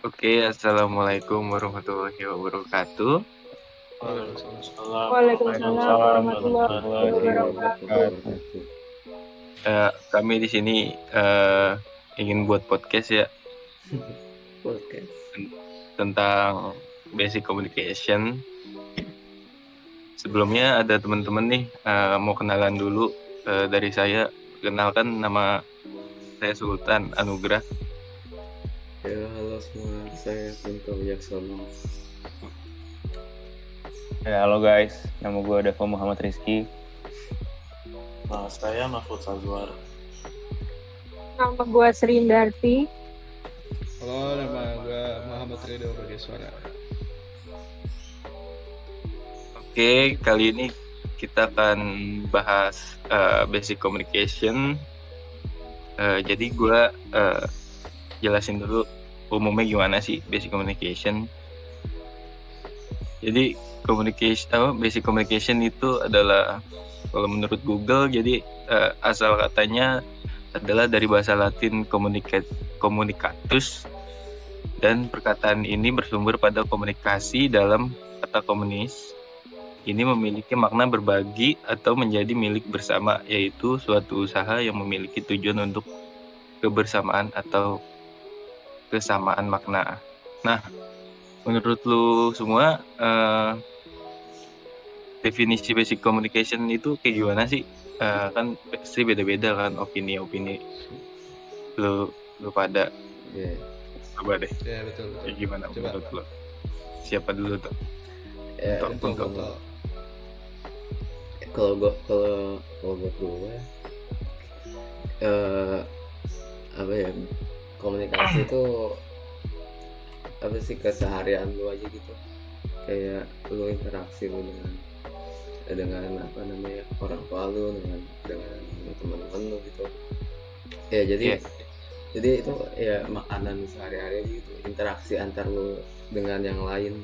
Oke, assalamualaikum warahmatullahi wabarakatuh. Waalaikumsalam Waalaikumsalam warahmatullahi wabarakatuh. wabarakatuh. Kami di sini ingin buat podcast ya Podcast. tentang basic communication. Sebelumnya ada teman-teman nih mau kenalan dulu dari saya. Kenalkan, nama saya Sultan Anugrah. Ya, halo semua, saya Kunto Wicaksono. Ya, halo guys, nama gue Dava Muhammad Rizky. Saya Mahfud Sazwar. Nama gue Sri Indarti. Halo, nama gue Muhammad Ridho Bageswara. Oke, kali ini kita akan bahas basic communication. Jadi gue jelasin dulu umumnya gimana sih basic communication. Jadi basic communication itu adalah, kalau menurut Google, jadi asal katanya adalah dari bahasa Latin communicatus, dan perkataan ini bersumber pada komunikasi. Dalam kata komunis ini memiliki makna berbagi atau menjadi milik bersama, yaitu suatu usaha yang memiliki tujuan untuk kebersamaan atau kesamaan makna. Nah, menurut lu semua definisi basic communication itu kayak gimana sih? Kan pasti beda-beda kan opini-opini lu pada. Ya, Coba deh, Ya, betul. kayak gimana Coba. menurut lu? Siapa dulu tuh? ya Untuk. kalau buat gue, apa ya, komunikasi itu apa sih, keseharian lu aja gitu, kayak lu interaksi lu dengan apa namanya, orang tua lu, dengan teman-teman lu gitu ya. Jadi itu ya makanan sehari-hari gitu, interaksi antar lu dengan yang lain,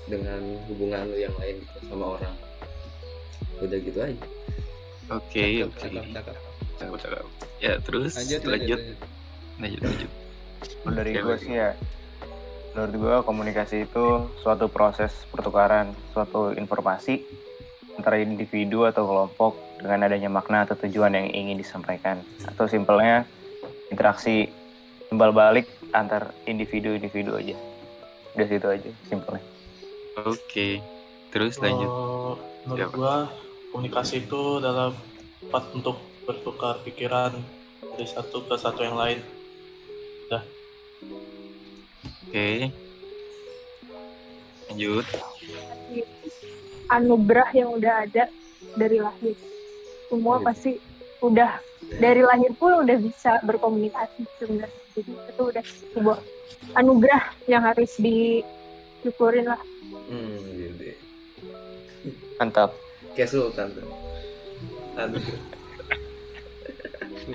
dengan hubungan lu yang lain gitu sama orang. Udah gitu aja. Oke. Cakep. Cakep. Ya, terus lanjut. Dari gue sih ya, menurut gue komunikasi itu suatu proses pertukaran suatu informasi antara individu atau kelompok dengan adanya makna atau tujuan yang ingin disampaikan, atau simpelnya interaksi timbal balik antar individu aja. Udah situ aja simpelnya. Oke. Terus lanjut. Menurut gua, komunikasi itu adalah tempat untuk bertukar pikiran dari satu ke satu yang lain. Oke. Lanjut. Anugerah yang udah ada dari lahir. Semua Iya. pasti udah dari lahir pun udah bisa berkomunikasi sebenarnya. Jadi itu udah sebuah anugerah yang harus disyukurin lah. Gitu. Mantap. Kayak Sultan tuh.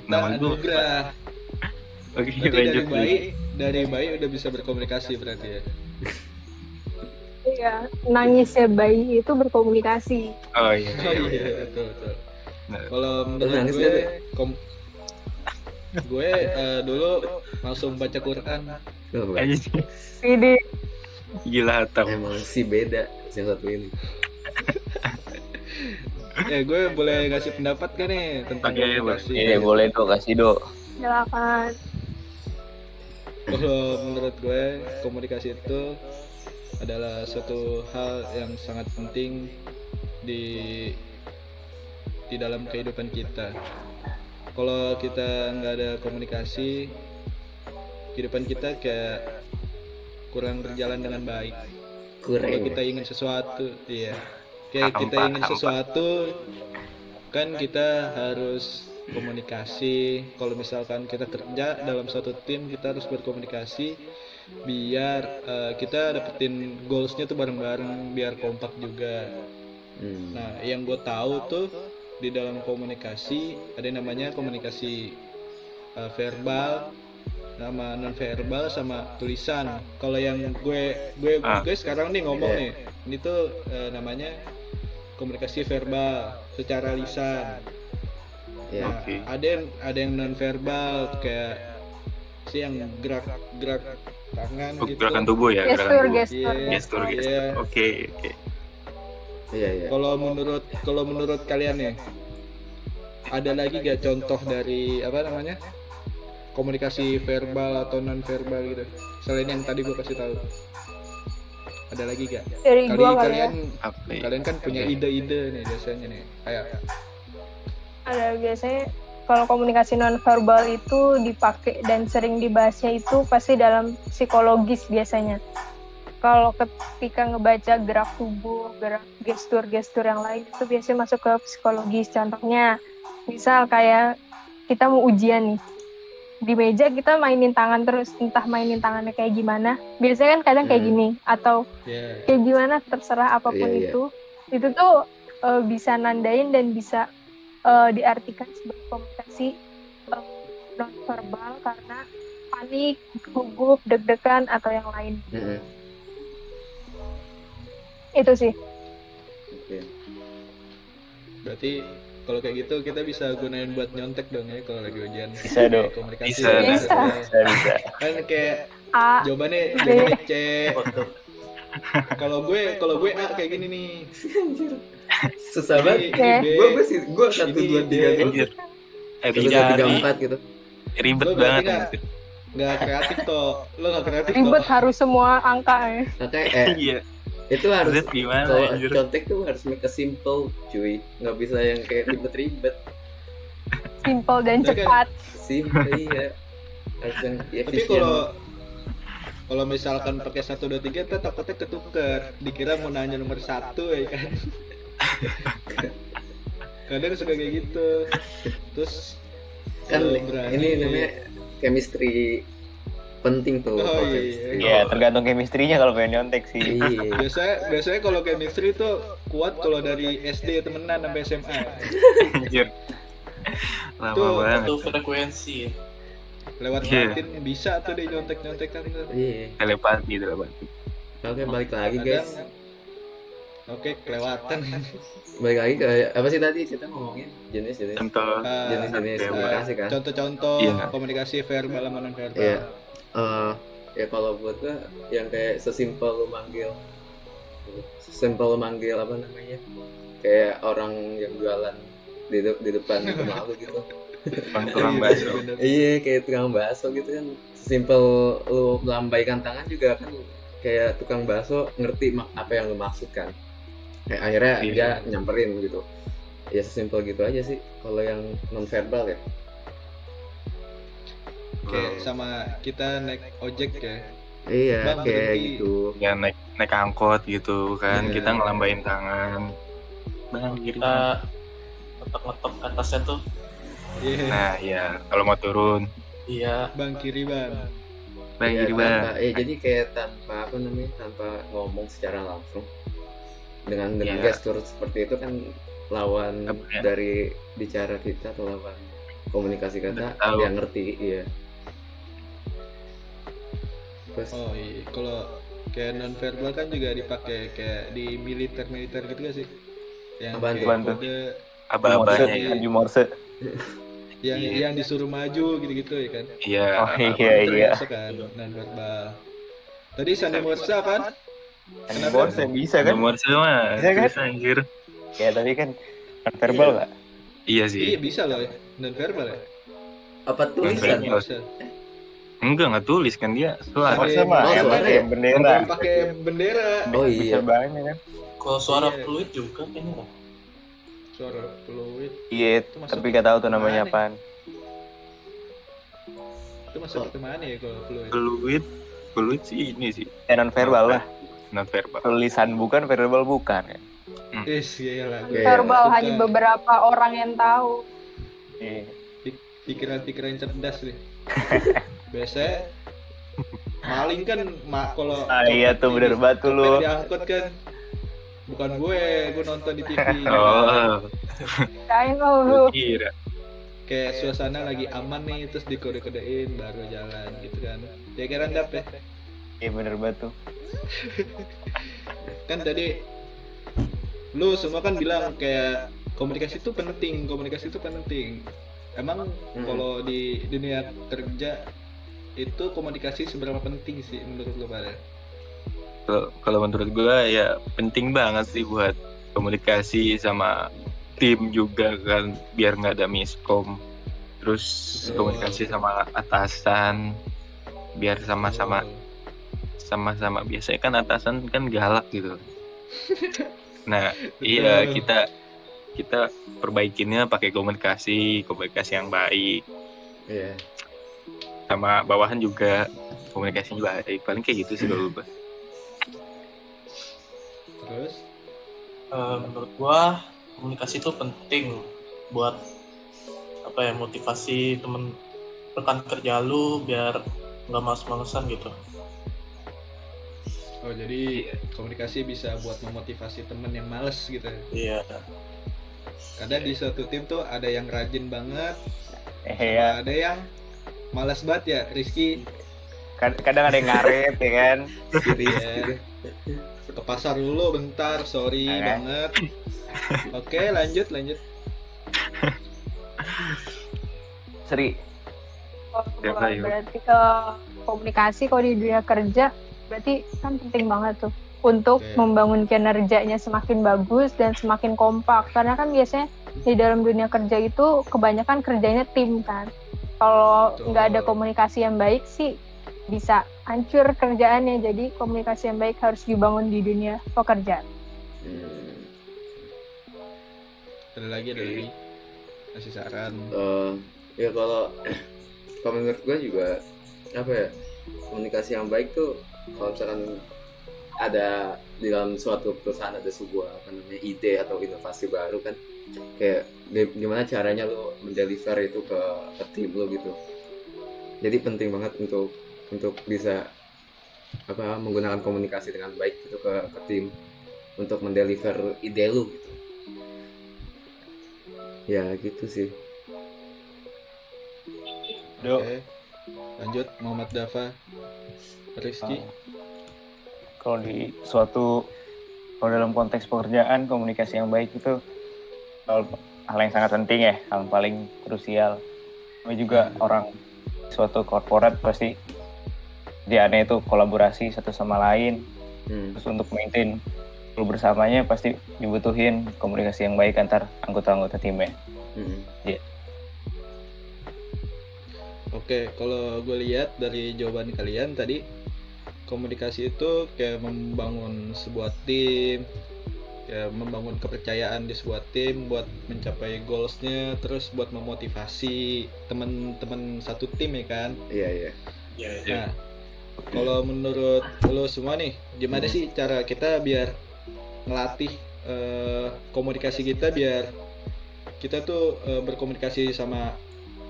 Nama lu. Anugrah. Oke, Berarti lanjut. dari bayi udah bisa berkomunikasi berarti ya. Iya, nangisnya bayi itu berkomunikasi. Oh iya. Oh iya, betul. Nah, Kalau menurut Nangis gue, nggak gue dulu langsung baca Quran. aja sih. Ini Gila hatam. Emang sih beda yang satu ini. Ya, gue boleh ngasih pendapat kan nih tentang Oke, komunikasi. Iya, boleh tuh, kasih dok. silakan. Kalau menurut gue, komunikasi itu adalah suatu hal yang sangat penting di dalam kehidupan kita. Kalau kita nggak ada komunikasi, kehidupan kita kayak kurang berjalan dengan baik. Kalau kita ingin sesuatu, Paham. sesuatu, kan kita harus komunikasi. Kalau misalkan kita kerja dalam suatu tim, kita harus berkomunikasi biar kita dapetin goalsnya tuh bareng-bareng, biar kompak juga. Nah, yang gue tahu tuh di dalam komunikasi ada yang namanya komunikasi verbal, nama non verbal, sama tulisan. Kalau yang gue sekarang nih ngomong nih, ini tuh namanya komunikasi verbal secara lisan. Ya. Nah, ada yang non verbal, kayak sih yang gerak tangan gitu. Gerakan tubuh ya, gerakan Gestur, tubuh. gestur. Iya. Gestur. Iya. Oke. Iya. Kalau menurut kalian nih, ada lagi gak contoh dari apa namanya komunikasi verbal atau non verbal gitu selain yang tadi gue kasih tahu? Ada lagi gak? Dari gua kali ya. Apa ya? Kalian kan punya ide-ide nih biasanya nih. Kayak Ada biasanya kalau komunikasi nonverbal itu dipakai dan sering dibahasnya itu pasti dalam psikologis biasanya. Kalau ketika ngebaca gerak tubuh, gerak gestur-gestur yang lain itu biasanya masuk ke psikologis. Contohnya, misal kayak kita mau ujian nih, di meja kita mainin tangan terus, entah mainin tangannya kayak gimana. Biasanya kan kadang kayak gini, atau ya kayak gimana, terserah apapun Iya. itu tuh bisa nandain dan bisa diartikan sebagai komunikasi nonverbal karena panik, gugup, deg-degan atau yang lain. Itu sih. Oke. berarti kalau kayak gitu kita bisa gunain buat nyontek dong ya kalau lagi ujian. Bisa dong. Komunikasi. Bisa. Bisa. Kan kayak A, jawabannya C. Kalau gue A kayak gini nih. Susah banget. Ini B. Gue 1, 2, 3 Ini Anjir. Satu, Tiga dua, tiga, nih, 4 gitu. ribet Lo berarti banget. nggak kreatif toh. Lo nggak kreatif ribet toh. harus semua angka ya. Makanya Iya. itu harus Ribet gimana kalau anjir? contek tuh harus make a simple, cuy. Nggak bisa yang kayak ribet-ribet. Simple dan Bener kan? cepat. Simple iya. Harus yang Tapi efisien. kalau misalkan pakai 1, 2, 3 tuh takutnya ketuker. Dikira mau nanya nomor 1 ya kan. Kadang suka kayak gitu. Terus Kan berani. ini namanya chemistry penting tuh. Oh, kalau iya. chemistry. Iya, tergantung chemistry-nya kalau pengen nyontek sih. Iya. Biasanya kalau chemistry tuh kuat kalau dari SD temenan sampai SMA. Anjir. Lama Tuh, banget. Itu frekuensi. Lewat Iya. Latin bisa tuh dia nyontek-nyontekan tuh. Iya. Telepati, telepati. Oke, balik lagi guys. Oke, kelewatan. Balik lagi ke apa sih tadi kita ngomongin jenis-jenis. Contoh. Jenis-jenis Oke, komunikasi kan. Contoh-contoh Iya. komunikasi verbal sama non verbal. Iya. Ya kalau buat gua yang kayak sesimpel lu manggil apa namanya, kayak orang yang jualan di depan rumah lu gitu. Tukang bakso. Iya, kayak tukang bakso gitu kan. Sesimpel lu melambaikan tangan juga kan kayak tukang bakso ngerti apa yang lu maksud kan. Kayak akhirnya Iya. dia nyamperin gitu. Ya sesimpel gitu aja sih kalau yang non verbal ya. Kayak sama kita naik ojek ya. Iya, Bang, kayak berhenti. gitu. Ya naik angkot gitu kan, Iya. kita ngelambain tangan. Bang, kiri Kita bang. ngetok-ngetok atasnya tuh. Iya. Nah, ya kalau mau turun, Iya. Bang kiri bang. bang Iya, kiri bang. jadi kayak tanpa apa namanya, tanpa ngomong secara langsung dengan Iya. gestur seperti itu kan lawan Apa ya? dari bicara kita atau lawan komunikasi kita Udah tahu. dia ngerti, iya. Terus Oh iya, kalau kayak non verbal kan juga dipakai kayak di militer gitu gak sih? Yang Apaan kayak tuh? kode Aba-abanya Morse. ya. Anju Morse. yang Iya. yang disuruh maju gitu ya kan? Iya. Oh iya Itu iya. termasuk kan non verbal. Tadi Sandi Morse kan? Anju Morse bisa kan? Nomor sama. Bisa kan? Bisa, anjir. Ya tapi kan verbal nggak? Iya Iya sih. bisa loh ya, non verbal ya. apa tulisan? verbal. Bisa. Nggak tulis kan dia suara. Morse mah Oh, yang suara pakai ya? bendera. Pakai bendera. Oh Bisa iya. banyak kan? Kalau suara Iya. fluid juga kayaknya lah. Suara fluid. Iya, Itu masuk tapi nggak tahu tuh namanya kemana? apaan. Itu masuk ke mana ya kalau fluid? Fluid sih ini sih. Non verbal lah. Non verbal. Tulisan bukan, verbal bukan kan? Iya lah. Iya. Verbal Suka hanya beberapa orang yang tahu. Iya. pikiran-pikiran cerdas nih. Biasanya maling kan kalau Ah iya tuh bener banget tuh lu. diangkut kan bukan gue nonton di TV. Oh, Kain lu. kira. Kayak suasana lagi aman nih terus dikode-kodein baru jalan gitu kan. Ya kira dap ya. Iya bener banget tuh. Kan tadi lu semua kan bilang kayak komunikasi itu penting. Emang kalau di dunia kerja itu komunikasi seberapa penting sih menurut lo pada? Kalau menurut gue ya penting banget sih buat komunikasi sama tim juga kan, biar nggak ada miskom. Terus Betul. komunikasi sama atasan biar sama-sama biasanya kan atasan kan galak gitu. Nah, iya kita perbaikinnya pakai komunikasi yang baik. Iya. Sama bawahan juga komunikasinya baik. Paling kayak gitu sih kalau gue. Terus Menurut gua komunikasi itu penting buat motivasi temen rekan kerja lu biar nggak males-malesan gitu. oh jadi komunikasi bisa buat memotivasi temen yang males gitu. Iya. Kadang di suatu tim tuh ada yang rajin banget, Ya. ada yang malas banget ya, Rizky. Kadang ada yang ngaret ya kan. Iya. Ke pasar dulu bentar, sorry Oke. banget. Oke, lanjut. Seri. Kalau Ya, Pak, berarti komunikasi kalau di dunia kerja berarti kan penting banget tuh untuk Oke. membangun kinerjanya semakin bagus dan semakin kompak, karena kan biasanya di dalam dunia kerja itu kebanyakan kerjanya tim kan. Kalau Betul. nggak ada komunikasi yang baik sih bisa hancur kerjaannya. Jadi komunikasi yang baik harus dibangun di dunia pekerjaan. Ada lagi. Kasih saran. Ya kalau menurut gue juga apa ya, komunikasi yang baik tuh kalau misalkan ada di dalam suatu perusahaan ada sebuah ide atau inovasi baru kan, kayak gimana caranya lo mendeliver itu ke tim lo gitu. Jadi penting banget untuk bisa menggunakan komunikasi dengan baik gitu ke tim untuk mendeliver ide lo gitu. Ya gitu sih. Oke. Lanjut Muhammad Dafa. Rizky. Kalau dalam konteks pekerjaan, komunikasi yang baik itu hal yang sangat penting ya, hal yang paling krusial. Tapi juga orang suatu korporat pasti idealnya itu kolaborasi satu sama lain. Terus untuk maintain bersamanya pasti dibutuhin komunikasi yang baik antar anggota-anggota timnya. Yeah. Oke, kalau gue lihat dari jawaban kalian tadi, komunikasi itu kayak membangun sebuah tim, ya membangun kepercayaan di sebuah tim buat mencapai goalsnya, terus buat memotivasi teman-teman satu tim ya kan. Iya. Nah, kalau menurut lo semua nih, gimana sih cara kita biar ngelatih komunikasi kita biar kita tuh berkomunikasi sama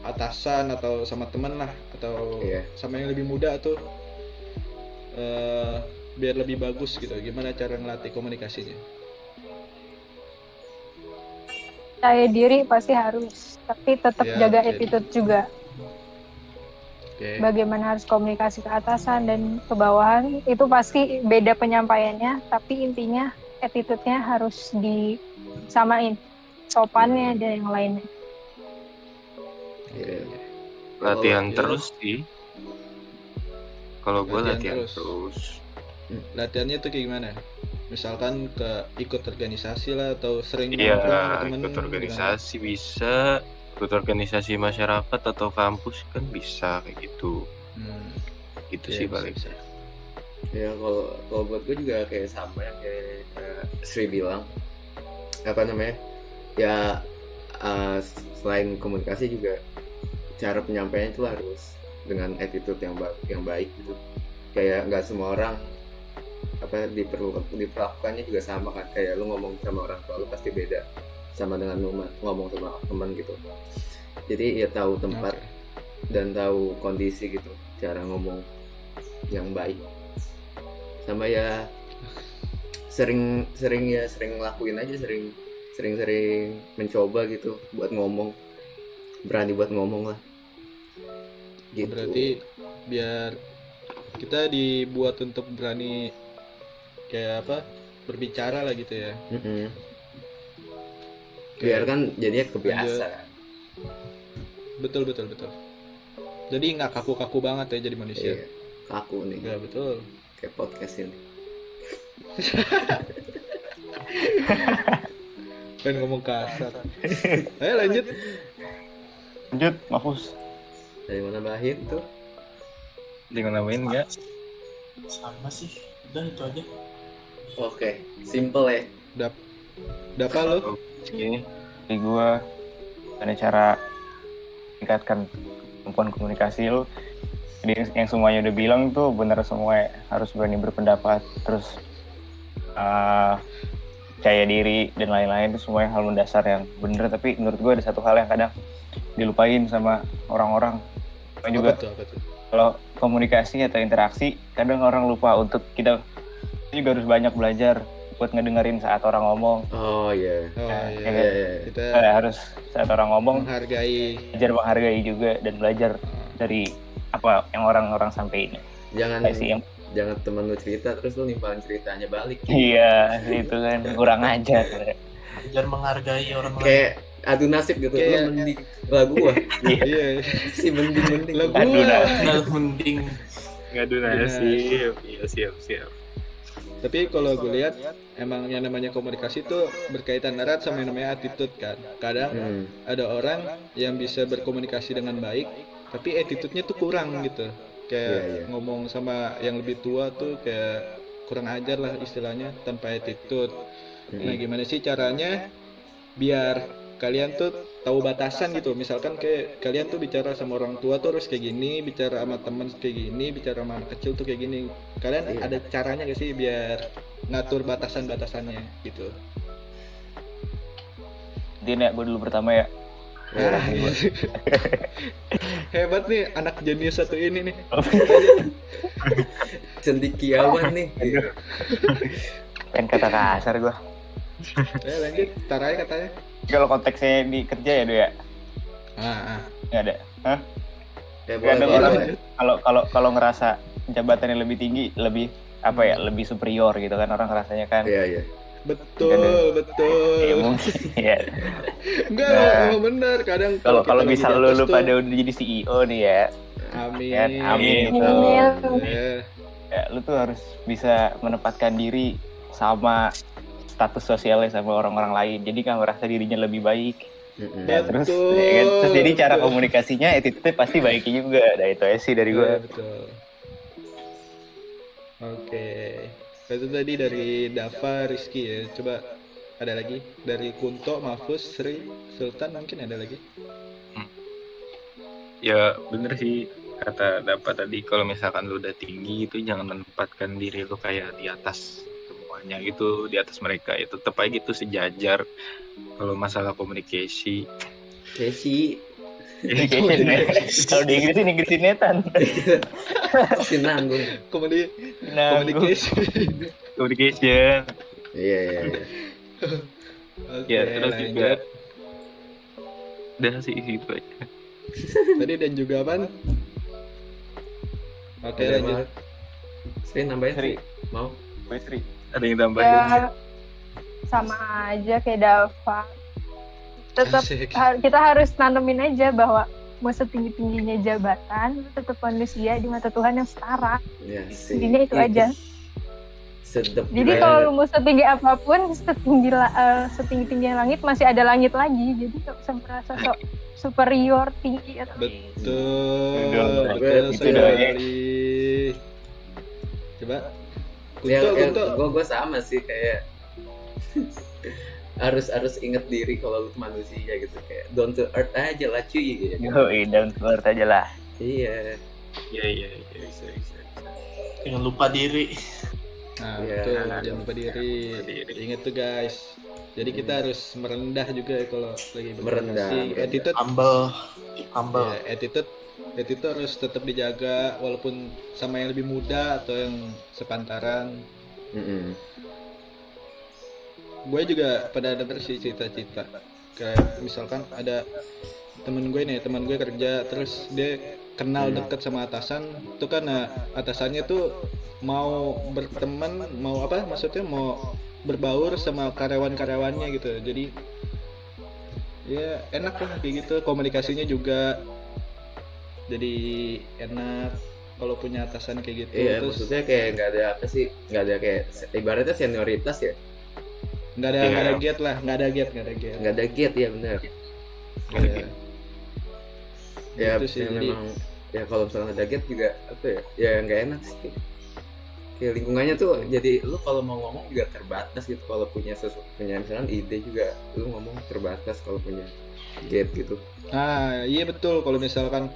atasan atau sama teman lah, atau sama yang lebih muda tuh biar lebih bagus gitu. Gimana cara ngelatih komunikasinya? Percaya diri pasti harus, tapi tetap Ya, jaga jadi. attitude juga. Oke. Bagaimana harus komunikasi ke atasan dan ke bawahan itu pasti beda penyampaiannya, tapi intinya attitude-nya harus disamain, sopannya dan yang lainnya. Latihan Iya. terus sih. Kalau gue Latihan latihan terus. terus. Latihannya tuh kayak gimana? Misalkan ikut organisasi lah, atau sering Iya, nongkrong sama temen, ikut organisasi bisa, ikut organisasi masyarakat atau kampus kan bisa kayak gitu. Gitu Iya, sih bisa, paling. bisa. Ya kalau buat gue juga kayak sama yang kayak Sri bilang, ya selain komunikasi juga cara penyampaiannya itu harus dengan attitude yang baik gitu. Kayak nggak semua orang diperlakukannya juga sama kan. Kayak lu ngomong sama orang tua lu pasti beda sama dengan lu ngomong sama teman gitu. Jadi ya tahu tempat dan tahu kondisi gitu, cara ngomong yang baik. Sama ya sering lakuin aja, sering mencoba gitu buat ngomong, berani buat ngomong lah gitu. Berarti biar kita dibuat untuk berani kayak berbicara lah gitu ya. Biar kan jadinya kebiasa. Betul. Jadi nggak kaku-kaku banget ya jadi manusia. Iya, kaku nih Ya betul. kayak podcast ini. Pengen ngomong kasar. Ayo lanjut. Lanjut, Mahfuz. Dari mana Bahim tuh? Dengan namain enggak? Sama sih, udah itu aja. Oke, simple ya. Dapat lo? Ini Di gue ada cara meningkatkan kemampuan komunikasi lu. Jadi yang semuanya udah bilang tuh bener semua, harus berani berpendapat, terus percaya diri dan lain-lain, itu semuanya hal mendasar yang bener. Tapi menurut gue ada satu hal yang kadang dilupain sama orang-orang. Juga Apa tuh? kalau komunikasi atau interaksi, kadang orang lupa untuk kita juga harus banyak belajar buat ngedengerin saat orang ngomong. Oh iya. Oh Nah, iya. Iya, iya, iya. Kita Harus saat orang ngomong menghargai. belajar menghargai juga dan belajar dari apa yang orang-orang sampein. Jangan Kayak sih yang jangan temen lu cerita terus lu nimpalin ceritanya balik. iya itu kan kurang ajar. Belajar menghargai orang lain. Kayak adu nasib gitu. Kayak- Lu mending lagu gua. Iya. Si mending. Lagu Aduh, lah. Nah, mending ngadu nasib. Iya, siap. Tapi kalau gue lihat emang yang namanya komunikasi itu berkaitan erat sama yang namanya attitude kan. Kadang ada orang yang bisa berkomunikasi dengan baik, tapi attitude-nya tuh kurang gitu. Kayak Iya, iya. ngomong sama yang lebih tua tuh kayak kurang ajar lah istilahnya, tanpa attitude. Nah, gimana sih caranya biar kalian tuh tahu batasan gitu? Misalkan kayak kalian tuh bicara sama orang tua tuh harus kayak gini, bicara sama teman kayak gini, bicara sama anak kecil tuh kayak gini. Kalian Iya. ada caranya gak sih biar ngatur batasan-batasannya gitu? Mungkin ya gue dulu pertama ya. Ah, hebat nih anak jenius satu ini nih. Cendikiawan nih. Kan kata kasar gue. Lanjut, tar aja katanya. Kalau konteksnya di kerja ya dia nggak ada. Hah? Ya, Kadang boleh, orang boleh. kalau ngerasa jabatannya lebih tinggi, lebih apa ya, lebih superior gitu kan, orang ngerasanya kan. Iya. Betul. Ya mungkin ya. Enggak, Nah. emang bener. Kadang Kalau kita lagi misal di lu atas tuh, pada udah jadi CEO nih ya, amin. kan, amin gitu. Amin. Ya. Ya, lu tuh harus bisa menempatkan diri sama status sosialnya sama orang-orang lain. Jadi kan merasa dirinya lebih baik. Ya, terus Betul, ya kan? Terus jadi cara betul. komunikasinya attitude pasti baiknya juga. Nah, itu aja sih dari gue. Iya, betul. Oke. Itu tadi dari Dava, Rizky ya. Coba ada lagi dari Kunto, Mahfuz, Sri, Sultan, mungkin ada lagi. Ya bener sih kata dapat tadi, kalau misalkan lu udah tinggi itu jangan menempatkan diri lu kayak di atas semuanya gitu, di atas mereka. Ya tetap aja gitu sejajar. Kalau masalah komunikasi Kesi Kalau di Inggris netan. si nanggung. Communication. communication. Iya. Oke, Ya terus lanjut. juga udah sih itu aja. Tadi dan juga apa? Oke, Ada lanjut. banget. Sri nambahin Sri. Mau? Sri. Ada yang tambahin? Ya, sama aja kayak Dava. Tetap Asik. kita harus nanemin aja bahwa mau setinggi-tingginya jabatan, lu tetap manusia di mata Tuhan yang setara. Ya, sih. Intinya itu aja. Sedep. Jadi kalau lu mau setinggi apapun, setinggi-tinggi langit masih ada langit lagi. Jadi nggak usah merasa sok superior tinggi atau Betul. Itu sekali. Coba. Ya, Kunto. gue sama sih kayak harus inget diri kalau lu tuh manusia gitu, kayak down to earth aja lah cuy gitu. Yoi, down to earth aja lah. Iya. Iya bisa. jangan lupa diri. Nah, Iya. betul. Jangan lupa diri. Ingat tuh guys. Jadi kita harus merendah juga ya kalau lagi Merendah. berkomunikasi. Attitude, Humble. ya, attitude harus tetap dijaga walaupun sama yang lebih muda atau yang sepantaran. Gue juga pada denger sih cita-cita, kayak misalkan ada temen gue kerja, terus dia kenal deket sama atasan tuh kan, atasannya tuh mau berteman, mau apa maksudnya, mau berbaur sama karyawan-karyawannya gitu. Jadi ya enak lah kayak gitu, komunikasinya juga jadi enak kalau punya atasan kayak gitu. Iya, Terus maksudnya kayak nggak ada apa sih, nggak ada kayak ibaratnya senioritas ya, nggak ada Iya. gate lah, nggak ada gate. nggak ada gate ya benar. Iya. Ya, Gitu sih, ya jadi- memang ya kalau misalnya ada gate juga apa ya, ya nggak enak sih. Kayak lingkungannya tuh jadi lu kalau mau ngomong juga terbatas gitu, kalau punya punya misalnya ide juga lu ngomong terbatas kalau punya gate gitu. Ah, iya betul. Kalau misalkan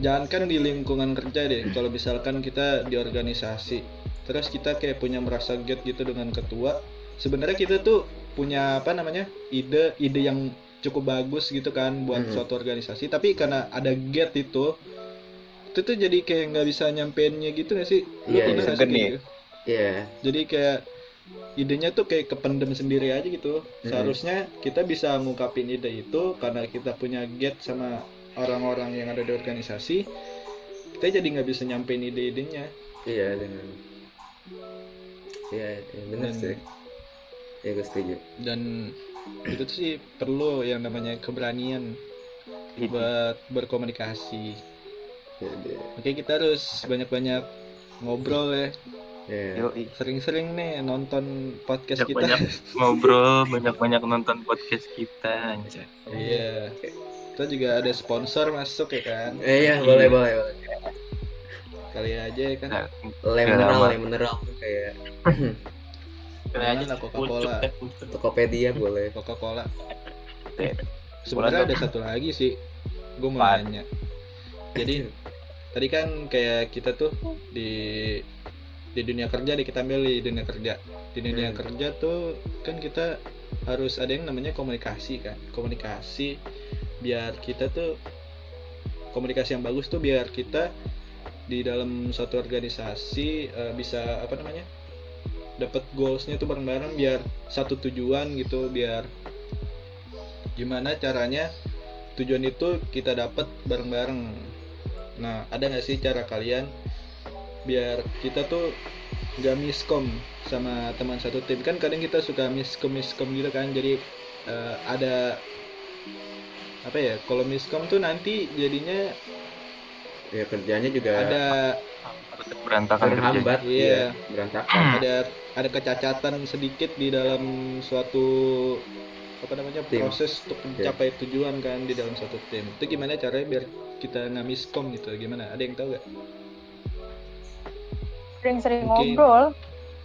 jangankan di lingkungan kerja deh, kalau misalkan kita di organisasi, terus kita kayak punya merasa gate gitu dengan ketua, sebenarnya kita tuh punya apa namanya ide yang cukup bagus gitu kan buat suatu organisasi, tapi karena ada gate itu tuh jadi kayak nggak bisa nyampeinnya gitu nggak sih? Lu Iya, pernah nggak sih segan kayak nih. gitu? Iya, Jadi kayak idenya tuh kayak kependem sendiri aja gitu. Seharusnya kita bisa ngungkapin ide itu karena kita punya gate sama orang-orang yang ada di organisasi. Kita jadi nggak bisa nyampein ide-idenya. iya dengan iya benar Dan- sih. Ya gue setuju. Dan itu tuh sih perlu yang namanya keberanian buat berkomunikasi. Jadi, Oke, kita harus banyak-banyak ngobrol ya. ya. Yoi. Sering-sering nih nonton podcast kita. Banyak ngobrol, banyak nonton podcast kita anjay. Iya. Kita juga ada sponsor masuk ya kan. Iya, boleh. Kali aja ya kan. Nah, Mineral tuh kayak Kira aja Mana Coca-Cola. pucuk. Tokopedia boleh. Coca-Cola. Oke. Sebenarnya Boleh ada satu lagi sih. Gue mau Apaan? nanya. Jadi tadi kan kayak kita tuh di dunia kerja deh, kita ambil di dunia kerja. Di dunia kerja tuh kan kita harus ada yang namanya komunikasi kan. Komunikasi biar kita tuh komunikasi yang bagus tuh biar kita di dalam suatu organisasi bisa apa namanya? Dapat goalsnya tuh bareng-bareng biar satu tujuan gitu, biar gimana caranya tujuan itu kita dapat bareng-bareng. Nah, ada nggak sih cara kalian biar kita tuh nggak miskom sama teman satu tim? Kan kadang kita suka miskom gitu kan, jadi ada apa ya, kalau miskom tuh nanti jadinya Ya kerjanya juga ada berantakan kerja. terhambat, Iya. berantakan. ada kecacatan sedikit di dalam suatu apa namanya Tim. proses untuk mencapai tujuan kan di dalam suatu tim. Itu gimana caranya biar kita nggak miskom gitu? Gimana? Ada yang tahu nggak? Sering-sering Mungkin. ngobrol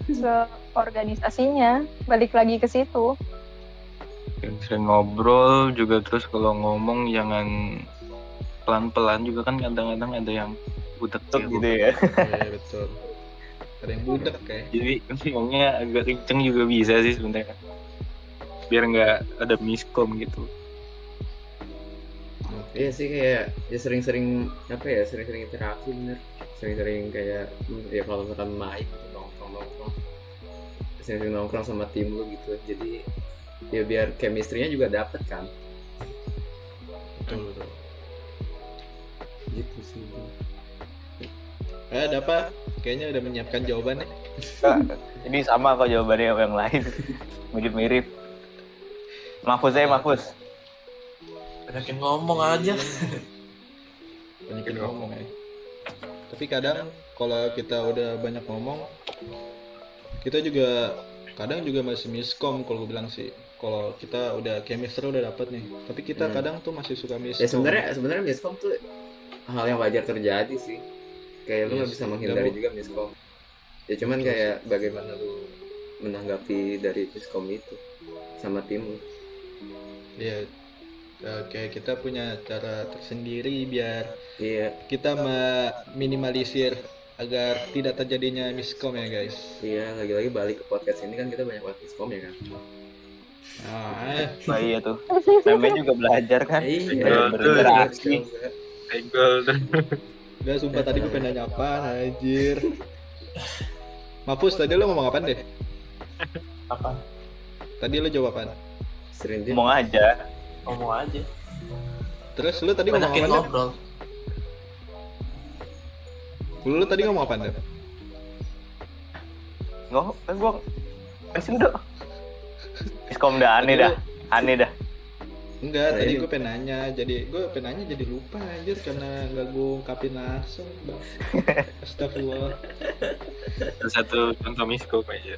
ke organisasinya, balik lagi ke situ. Sering ngobrol juga, terus kalau ngomong jangan pelan-pelan juga kan, kadang-kadang ada yang butek Gitu ya. Iya betul. Ada yang budak kayak. Jadi ngomongnya agak kenceng juga bisa sih sebenarnya. Biar nggak ada miskom gitu. Iya sih, kayak ya sering-sering apa ya, sering-sering interaksi bener. Sering-sering kayak ya kalau misalkan main gitu, nongkrong. Sering-sering nongkrong sama tim lu gitu. Jadi ya biar chemistry-nya juga dapet kan. Betul. Gitu sih. Ada apa? Kayaknya udah menyiapkan jawabannya. Ini sama kok jawabannya sama yang lain. Mirip-mirip. Mahfuz. Banyakin ngomong aja. Banyakin ngomong ya. Tapi kadang kalau kita udah banyak ngomong, kita juga kadang juga masih miskom kalau gue bilang sih. Kalau kita udah chemistry udah dapet nih, tapi kita kadang tuh masih suka miskom. Ya sebenarnya miskom tuh hal yang wajar terjadi sih. Kayak lu Iya nggak bisa sih. menghindari Kamu- juga miskom. Ya cuman Betul kayak bagaimana lu menanggapi dari miskom itu sama tim lu. Iya, kayak kita punya cara tersendiri biar Iya, kita meminimalisir agar tidak terjadinya miskom ya guys. iya, lagi-lagi balik ke podcast ini kan kita banyak banget miskom ya kan. Nah, iya tuh. Namanya juga belajar kan. Iya, Berinteraksi. Tegol tuh. Udah sumpah tadi gue pengen nanya apaan anjir. Mapus tadi lo ngomong apaan deh? Apa? Tadi lo jawab apaan? Sering dia. Ngomong aja. Ngomong aja. Terus lo tadi ngomong Banyakin apaan deh? ngobrol. Lo tadi ngomong apaan deh? Gua kasih udah. Miskom dah aneh dah. Enggak, Nah, tadi ini- gue pengen nanya, jadi lupa anjir karena nggak gue ungkapin langsung. Astagfirullah. Salah satu contoh misko aja.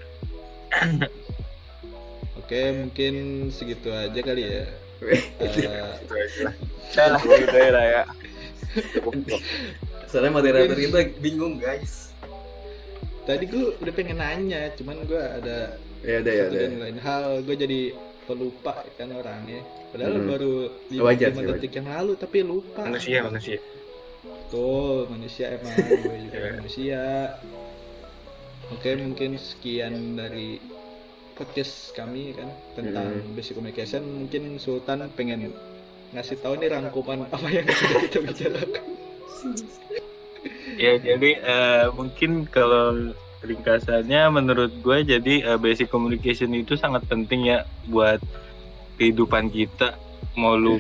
Oke, mungkin segitu aja kali ya. Itu aja lah. Udah lah, gitu ya lah ya. Soalnya moderator kita bingung guys. Tadi gue udah pengen nanya, cuman gue ada Ya udah ya satu udah. dan lain hal, gue jadi pelupa kan orangnya. Padahal Hmm. baru Wajar 5 sih, detik yang lalu, tapi lupa. Manusia. Betul, manusia emang, gue juga manusia. Oke, mungkin sekian dari podcast kami kan tentang basic communication. Mungkin Sultan pengen ngasih tahu nih rangkuman apa yang sudah kita bicarakan. Ya jadi mungkin kalau ringkasannya menurut gue jadi basic communication itu sangat penting ya buat kehidupan kita, mau lu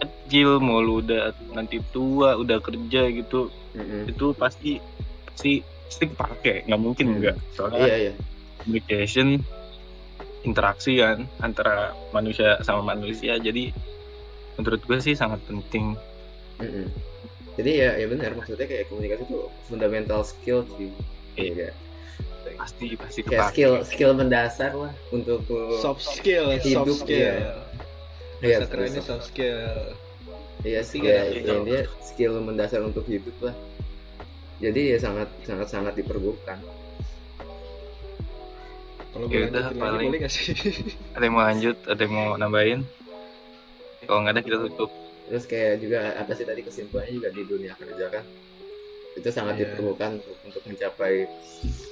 kecil mau lu udah nanti tua udah kerja gitu, itu pasti pakai, nggak mungkin enggak, soalnya Iya. communication interaksi kan antara manusia sama manusia, jadi menurut gue sih sangat penting. Jadi ya benar, maksudnya kayak komunikasi itu fundamental skill sih. Iya. Pasti Kayak kepake. skill mendasar lah untuk Soft skill, Hidup, soft skill. Iya, Bahasa kerennya soft skill. Iya Pasti sih kayak ya, gitu. dia skill mendasar untuk hidup lah. Jadi ya sangat diperlukan. Kalau Ya gue udah, lanjutin lagi paling- boleh gak sih? Ada yang mau lanjut, ada yang mau nambahin? Kalau nggak ada kita tutup. Terus kayak juga apa sih tadi kesimpulannya juga di dunia kerja kan, itu sangat Iya. diperlukan untuk mencapai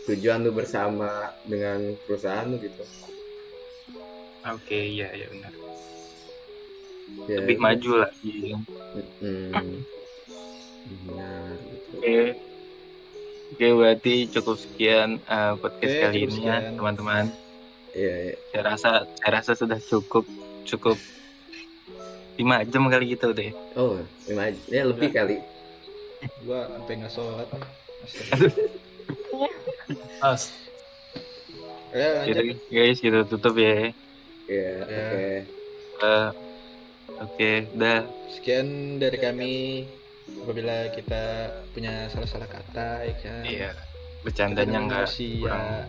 tujuan lu bersama dengan perusahaan lu gitu. Oke, iya benar. Ya, Lebih maju lagi. Benar gitu. Oke, berarti cukup sekian podcast Oke, kali cukup ini ya, sekian. teman-teman. Iya. Saya rasa sudah cukup 5 jam kali gitu deh. Oh, ya lebih kali. Gue sampai nggak sholat. Mas, Ya, Jadi lanjut. guys, kita tutup ya. Iya, Ya. oke. Oke, udah. Sekian dari kami. Apabila kita punya salah-salah kata, ya kan. Iya. Bercandanya nggak kurang.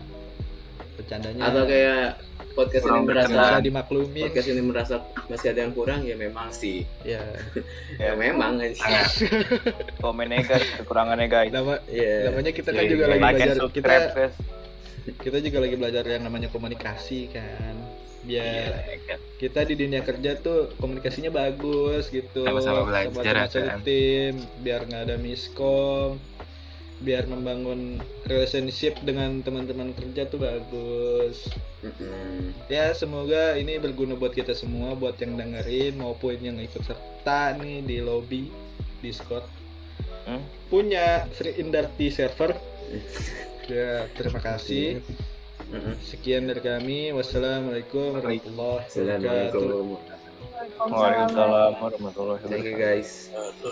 Bercandanya Atau kayak podcast Kurang ini bisa merasa dimaklumin. podcast ini merasa masih ada yang kurang, ya memang sih. Ya. Ya memang Sangat. Komennya guys, kekurangannya guys. Iya. Namanya kita kan Iya, juga iya. lagi Like and belajar. subscribe guys. Kita juga lagi belajar yang namanya komunikasi kan. Biar Iya, kita di dunia kerja tuh komunikasinya bagus gitu. Sama-sama belajar, Sama-sama satu kan. tim, biar nggak ada miskom, biar membangun relationship dengan teman-teman kerja tuh bagus. Ya semoga ini berguna buat kita semua, buat yang dengerin maupun yang ikut serta nih di lobby Discord. Punya Sri Indarti server. Ya, terima kasih. Sekian dari kami. Wassalamualaikum warahmatullahi wabarakatuh. Assalamualaikum. Waalaikumsalam warahmatullahi wabarakatuh. Thank you guys. tuh.